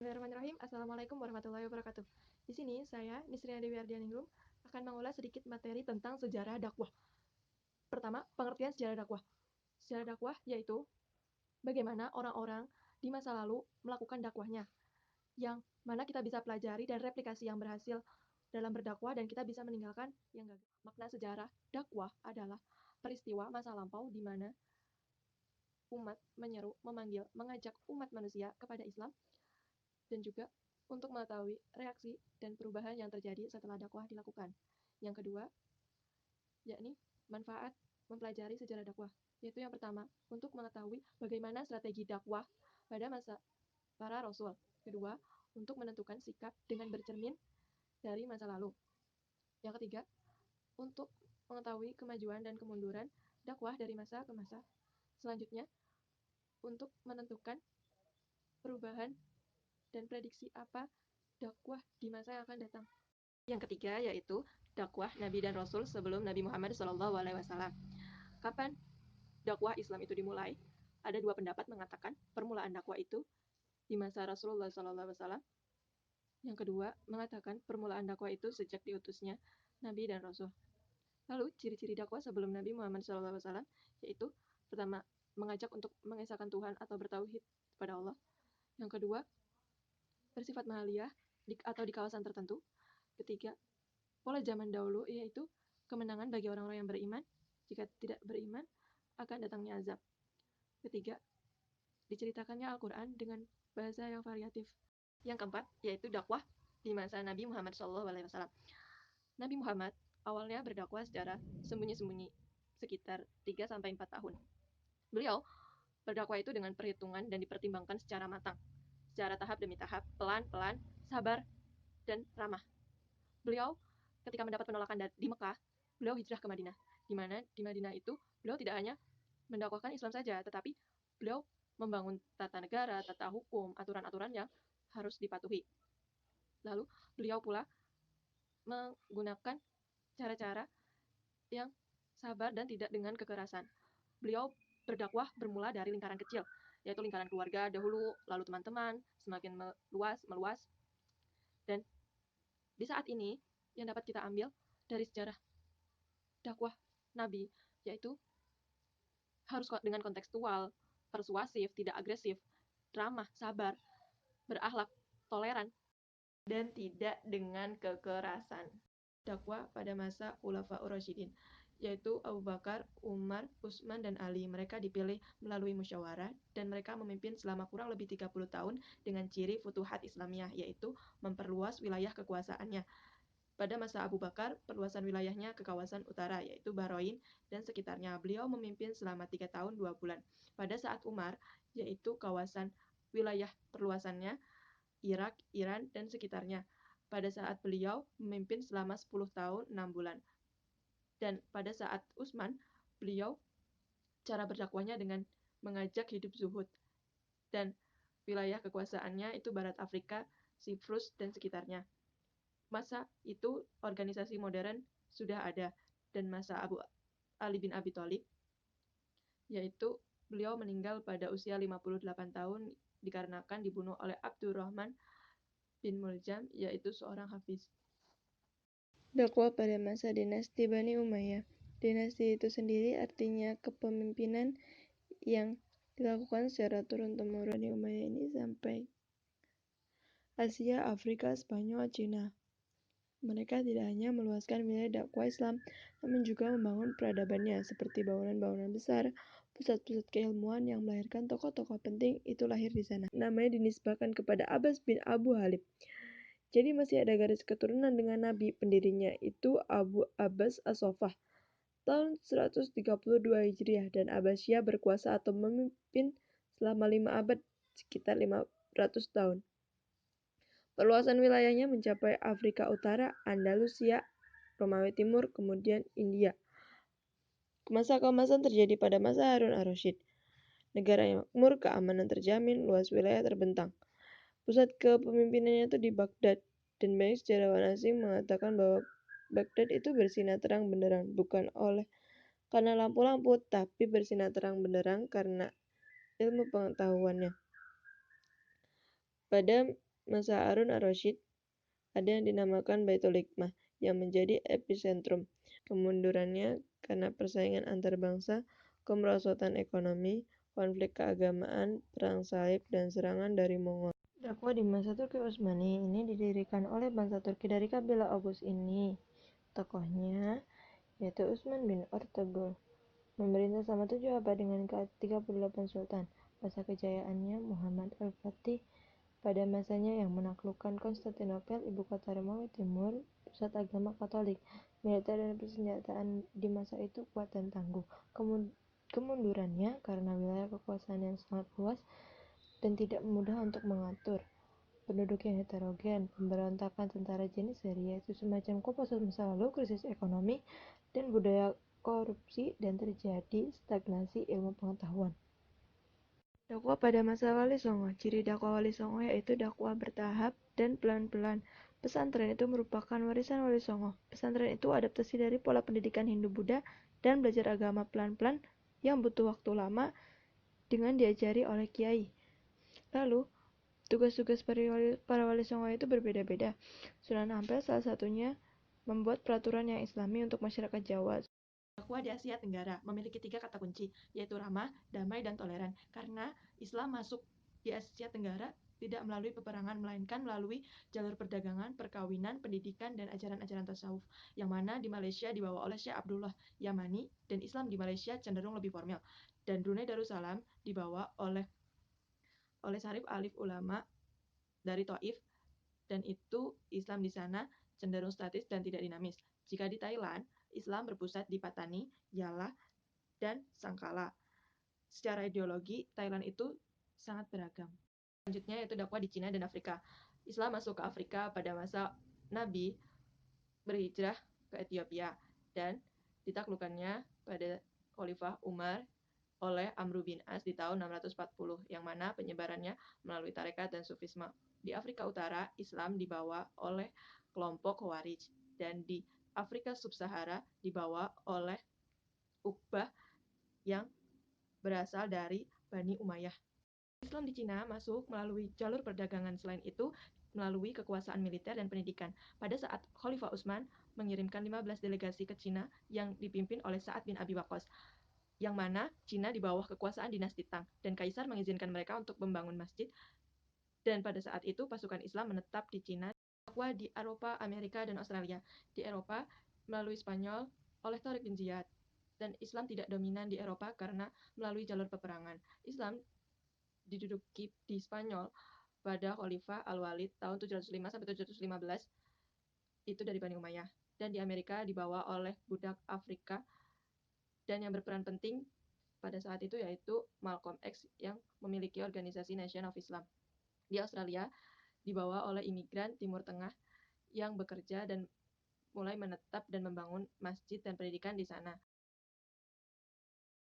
Bismillahirrahmanirrahim. Assalamualaikum warahmatullahi wabarakatuh. Di sini saya, Nisriya Dewi Ardianingrum, akan mengulas sedikit materi tentang sejarah dakwah. Pertama, pengertian sejarah dakwah. Sejarah dakwah yaitu bagaimana orang-orang di masa lalu melakukan dakwahnya, yang mana kita bisa pelajari dan replikasi yang berhasil dalam berdakwah dan kita bisa meninggalkan yang gagal. Makna sejarah dakwah adalah peristiwa masa lampau di mana umat menyeru, memanggil, mengajak umat manusia kepada Islam dan juga untuk mengetahui reaksi dan perubahan yang terjadi setelah dakwah dilakukan. Yang kedua, yakni manfaat mempelajari sejarah dakwah, yaitu yang pertama, untuk mengetahui bagaimana strategi dakwah pada masa para rasul. Kedua, untuk menentukan sikap dengan bercermin dari masa lalu. Yang ketiga, untuk mengetahui kemajuan dan kemunduran dakwah dari masa ke masa. Selanjutnya, untuk menentukan perubahan dan prediksi apa dakwah di masa yang akan datang. Yang ketiga yaitu dakwah Nabi dan Rasul sebelum Nabi Muhammad SAW. Kapan dakwah Islam itu dimulai? Ada dua pendapat mengatakan permulaan dakwah itu di masa Rasulullah SAW. Yang kedua mengatakan permulaan dakwah itu sejak diutusnya Nabi dan Rasul. Lalu ciri-ciri dakwah sebelum Nabi Muhammad SAW yaitu pertama, mengajak untuk mengesahkan Tuhan atau bertauhid kepada Allah. Yang kedua, bersifat mahaliyah atau di kawasan tertentu. Ketiga, pola zaman dahulu yaitu kemenangan bagi orang-orang yang beriman. Jika tidak beriman, akan datangnya azab. Ketiga, diceritakannya Al-Quran dengan bahasa yang variatif. Yang keempat, yaitu dakwah di masa Nabi Muhammad SAW. Nabi Muhammad awalnya berdakwah secara sembunyi-sembunyi, sekitar 3-4 tahun. Beliau berdakwah itu dengan perhitungan dan dipertimbangkan secara matang, secara tahap demi tahap, pelan-pelan, sabar, dan ramah. Beliau ketika mendapat penolakan di Mekah, beliau hijrah ke Madinah, di mana di Madinah itu beliau tidak hanya mendakwahkan Islam saja, tetapi beliau membangun tata negara, tata hukum, aturan-aturan yang harus dipatuhi. Lalu beliau pula menggunakan cara-cara yang sabar dan tidak dengan kekerasan. Beliau berdakwah bermula dari lingkaran kecil, yaitu lingkaran keluarga dahulu, lalu teman-teman, semakin meluas. Dan di saat ini yang dapat kita ambil dari sejarah dakwah Nabi, yaitu harus dengan kontekstual, persuasif, tidak agresif, ramah, sabar, berakhlak, toleran, dan tidak dengan kekerasan. Dakwah pada masa Khulafaur Rasyidin, yaitu Abu Bakar, Umar, Utsman, dan Ali. Mereka dipilih melalui musyawarah dan mereka memimpin selama kurang lebih 30 tahun dengan ciri futuhat Islamiyah, yaitu memperluas wilayah kekuasaannya. Pada masa Abu Bakar, perluasan wilayahnya ke kawasan utara, yaitu Bahrain dan sekitarnya. Beliau memimpin selama 3 tahun 2 bulan. Pada saat Umar, yaitu kawasan wilayah perluasannya, Irak, Iran, dan sekitarnya. Pada saat beliau memimpin selama 10 tahun 6 bulan. Dan pada saat Utsman, beliau cara berdakwahnya dengan mengajak hidup zuhud. Dan wilayah kekuasaannya itu Barat Afrika, Siprus, dan sekitarnya. Masa itu organisasi modern sudah ada, dan masa Abu Ali bin Abi Thalib, yaitu beliau meninggal pada usia 58 tahun dikarenakan dibunuh oleh Abdurrahman bin Muljam, yaitu seorang hafiz. Dakwah pada masa dinasti Bani Umayyah. Dinasti itu sendiri artinya kepemimpinan yang dilakukan secara turun-temurun. Bani Umayyah ini sampai Asia, Afrika, Spanyol, Cina. Mereka tidak hanya meluaskan wilayah dakwah Islam, namun juga membangun peradabannya, seperti bangunan-bangunan besar, pusat-pusat keilmuan yang melahirkan tokoh-tokoh penting itu lahir di sana. Namanya dinisbahkan kepada Abbas bin Abu Halib. Jadi masih ada garis keturunan dengan Nabi. Pendirinya itu Abu Abbas As-Sofah tahun 132 Hijriah, dan Abbasiyah berkuasa atau memimpin selama 5 abad, sekitar 500 tahun. Perluasan wilayahnya mencapai Afrika Utara, Andalusia, Romawi Timur, kemudian India. Masa keemasan terjadi pada masa Harun ar-Rasyid. Negara yang makmur, keamanan terjamin, luas wilayah terbentang. Pusat kepemimpinannya itu di Baghdad, dan banyak sejarawan asing mengatakan bahwa Baghdad itu bersinar terang benderang, bukan karena lampu-lampu, tapi bersinar terang benderang karena ilmu pengetahuannya. Pada masa Harun ar-Rasyid, ada yang dinamakan Baitul Hikmah, yang menjadi epicentrum kemundurannya karena persaingan antar bangsa, kemerosotan ekonomi, konflik keagamaan, perang salib, dan serangan dari Mongol. Dakwah di masa Turki Utsmani ini didirikan oleh bangsa Turki dari kabilah Oghuz ini. Tokohnya yaitu Utsman bin Ertugrul. Memerintah selama 7 abad dengan ke-38 sultan. Masa kejayaannya Muhammad al-Fatih pada masanya yang menaklukkan Konstantinopel, ibu kota Romawi Timur, pusat agama Katolik. Militer dan persenjataan di masa itu kuat dan tangguh. Kemundurannya karena wilayah kekuasaan yang sangat luas dan tidak mudah untuk mengatur. Penduduk yang heterogen, pemberontakan tentara Janissaries yaitu semacam komposisi masa lalu, krisis ekonomi, dan budaya korupsi, dan terjadi stagnasi ilmu pengetahuan. Dakwah pada masa Wali Songo. Ciri dakwah Wali Songo yaitu dakwah bertahap dan pelan-pelan. Pesantren itu merupakan warisan Wali Songo. Pesantren itu adaptasi dari pola pendidikan Hindu-Buddha dan belajar agama pelan-pelan yang butuh waktu lama dengan diajari oleh kiai. Lalu, tugas-tugas para wali songo itu berbeda-beda. Sunan Ampel salah satunya membuat peraturan yang islami untuk masyarakat Jawa. Dakwah di Asia Tenggara memiliki 3 kata kunci, yaitu ramah, damai, dan toleran. Karena Islam masuk di Asia Tenggara tidak melalui peperangan, melainkan melalui jalur perdagangan, perkawinan, pendidikan, dan ajaran-ajaran tasawuf, yang mana di Malaysia dibawa oleh Syekh Abdullah Yamani, dan Islam di Malaysia cenderung lebih formal. Dan Brunei Darussalam dibawa oleh Syarif Alif Ulama dari Taif, dan itu Islam di sana cenderung statis dan tidak dinamis. Jika di Thailand, Islam berpusat di Patani, Yala, dan Sangkala. Secara ideologi, Thailand itu sangat beragam. Selanjutnya yaitu dakwah di Cina dan Afrika. Islam masuk ke Afrika pada masa Nabi berhijrah ke Ethiopia dan ditaklukannya pada Khalifah Umar oleh Amr bin As di tahun 640, yang mana penyebarannya melalui tarekat dan sufisme. Di Afrika Utara, Islam dibawa oleh kelompok Khawarij, dan di Afrika Sub-Sahara dibawa oleh Uqbah yang berasal dari Bani Umayyah. Islam di Cina masuk melalui jalur perdagangan, selain itu melalui kekuasaan militer dan pendidikan. Pada saat Khalifah Utsman mengirimkan 15 delegasi ke Cina yang dipimpin oleh Sa'ad bin Abi Waqqas, yang mana Cina di bawah kekuasaan dinasti Tang, dan Kaisar mengizinkan mereka untuk membangun masjid, dan pada saat itu pasukan Islam menetap di Cina. Dakwah di Eropa, Amerika, dan Australia. Di Eropa melalui Spanyol oleh Tariq bin Ziyad, dan Islam tidak dominan di Eropa karena melalui jalur peperangan. Islam diduduki di Spanyol pada Khalifah Al-Walid tahun 705-715, itu dari Bani Umayyah, dan di Amerika dibawa oleh budak Afrika, dan yang berperan penting pada saat itu yaitu Malcolm X yang memiliki organisasi Nation of Islam. Di Australia dibawa oleh imigran Timur Tengah yang bekerja dan mulai menetap dan membangun masjid dan pendidikan di sana.